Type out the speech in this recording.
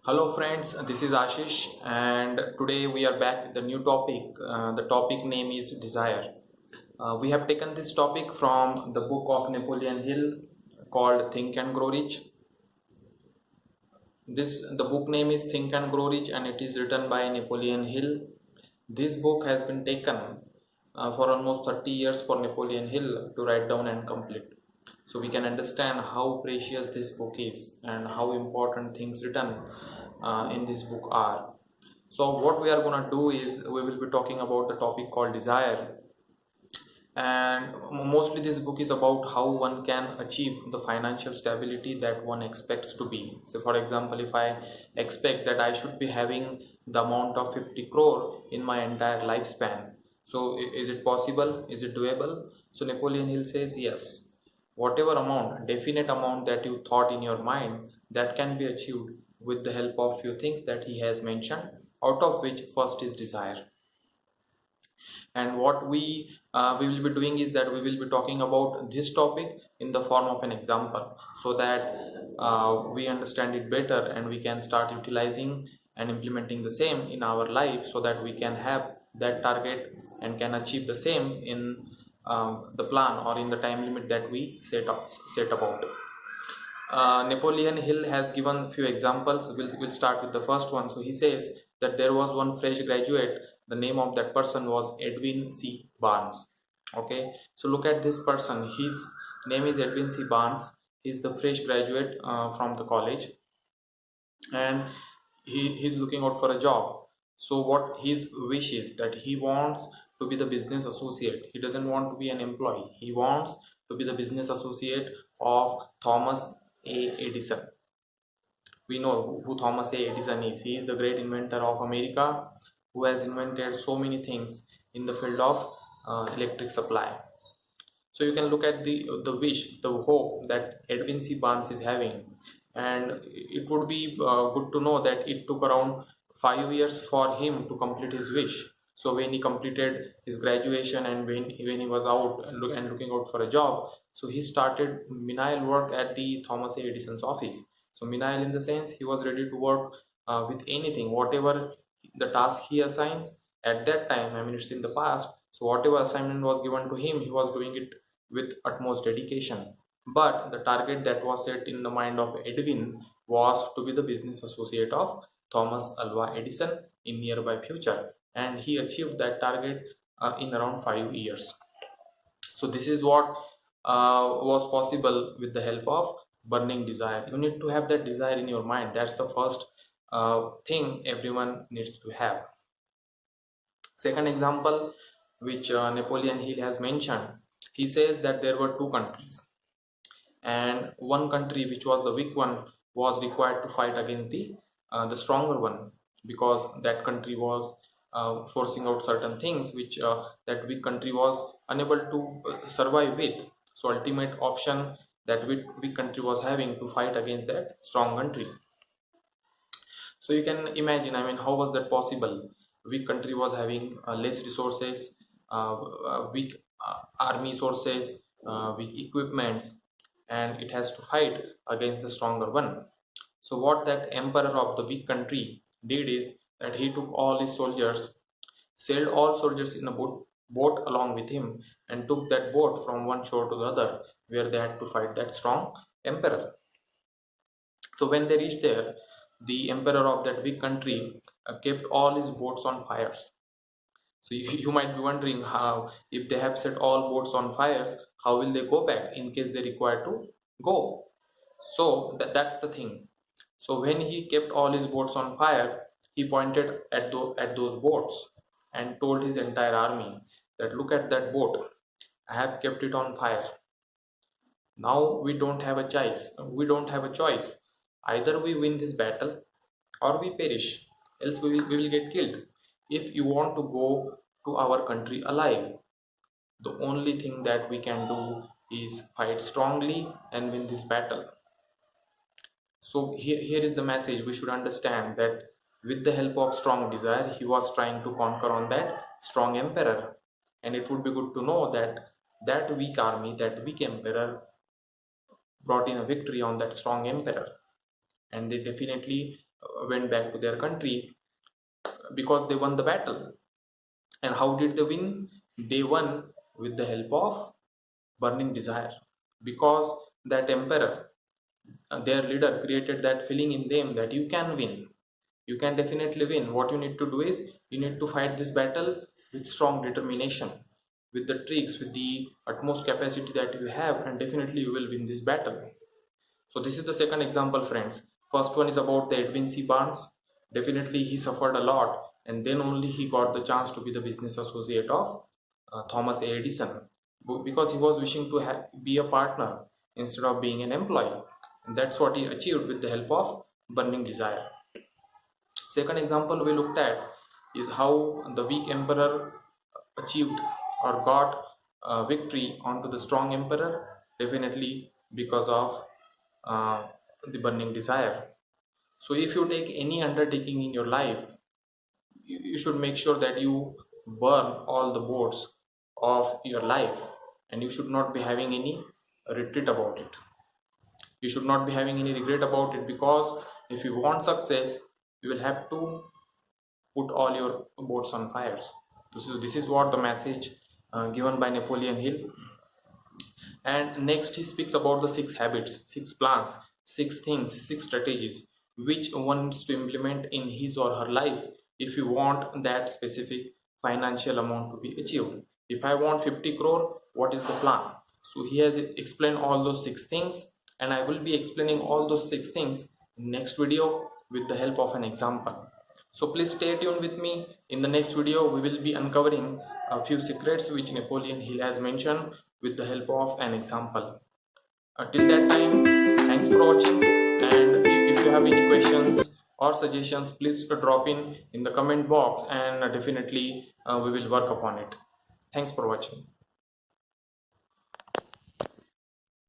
Hello friends, this is Ashish and today we are back with a new topic. The topic name is desire. We have taken this topic from the book of Napoleon Hill called Think and Grow Rich. The book name is Think and Grow Rich and it is written by Napoleon Hill. This book has been taken for almost 30 years for Napoleon Hill to write down and complete. So we can understand how precious this book is and how important things written in this book are. So what we are going to do is we will be talking about the topic called desire, and mostly this book is about how one can achieve the financial stability that one expects to be. So for example, if I expect that I should be having the amount of 50 crore in my entire lifespan, so is it possible, is it doable? So Napoleon Hill says yes, whatever amount, definite amount that you thought in your mind, that can be achieved with the help of few things that he has mentioned, out of which first is desire. And what we will be doing is that we will be talking about this topic in the form of an example, so that we understand it better and we can start utilizing and implementing the same in our life, so that we can have that target and can achieve the same in the plan or in the time limit that we set about. Napoleon Hill has given few examples. We'll start with the first one. So he says that there was one fresh graduate. The name of that person was Edwin C. Barnes. Okay, so look at this person. His name is Edwin C. Barnes. He's the fresh graduate from the college, and he's looking out for a job. So what his wish is that he wants to be the business associate. He doesn't want to be an employee. He wants to be the business associate of Thomas A. Edison. We know who Thomas A. Edison is. He is the great inventor of America, who has invented so many things in the field of electric supply. So you can look at the wish, the hope that Edwin C. Barnes is having, and it would be good to know that it took around 5 years for him to complete his wish. So when he completed his graduation and when he was out and looking out for a job, so he started menial work at the Thomas A. Edison's office. So menial in the sense he was ready to work with anything, whatever the task he assigns at that time. I mean, it's in the past. So whatever assignment was given to him, he was doing it with utmost dedication. But the target that was set in the mind of Edwin was to be the business associate of Thomas Alva Edison in nearby future, and he achieved that target in around 5 years. So this is what was possible with the help of burning desire. You need to have that desire in your mind. That's the first thing everyone needs to have. Second example, which Napoleon Hill has mentioned, he says that there were two countries, and one country, which was the weak one, was required to fight against the stronger one, because that country was forcing out certain things which that weak country was unable to survive with. So ultimate option that weak country was having to fight against that strong country. So you can imagine, I mean, how was that possible? Weak country was having less resources, weak army sources, weak equipments, and it has to fight against the stronger one. So what that emperor of the weak country did is that he took all his soldiers, sailed all soldiers in a boat along with him, and took that boat from one shore to the other, where they had to fight that strong emperor. So when they reached there, the emperor of that big country kept all his boats on fires. So you might be wondering, how, if they have set all boats on fires, how will they go back in case they require to go? So that's the thing. So when he kept all his boats on fire, he pointed at those boats and told his entire army that, look at that boat, I have kept it on fire. Now we don't have a choice. We don't have a choice. Either we win this battle or we perish, else we will get killed. If you want to go to our country alive, the only thing that we can do is fight strongly and win this battle. So here is the message we should understand, that with the help of strong desire, he was trying to conquer on that strong emperor. And it would be good to know that that weak army, that weak emperor, brought in a victory on that strong emperor. And they definitely went back to their country because they won the battle. And how did they win? They won with the help of burning desire, because that emperor, their leader, created that feeling in them that you can win. You can definitely win. What you need to do is you need to fight this battle with strong determination, with the tricks, with the utmost capacity that you have, and definitely you will win this battle. So this is the second example, friends. First one is about the Edwin C. Barnes. Definitely he suffered a lot, and then only he got the chance to be the business associate of Thomas A. Edison, because he was wishing to be a partner instead of being an employee. And that's what he achieved with the help of burning desire. Second example we looked at is how the weak emperor achieved or got victory onto the strong emperor, definitely because of the burning desire. So if you take any undertaking in your life, you should make sure that you burn all the boats of your life, and you should not be having any retreat about it. You should not be having any regret about it, because if you want success, you will have to put all your boats on fires. This is what the message given by Napoleon Hill. And next he speaks about the 6 habits, 6 plans, 6 things, 6 strategies which one needs to implement in his or her life if you want that specific financial amount to be achieved. If I want 50 crore, what is the plan? So he has explained all those 6 things, and I will be explaining all those 6 things in next video with the help of an example. So please stay tuned with me. In the next video, we will be uncovering a few secrets which Napoleon Hill has mentioned with the help of an example. Till that time, thanks for watching, and if you have any questions or suggestions, please drop in the comment box, and definitely we will work upon it. Thanks for watching.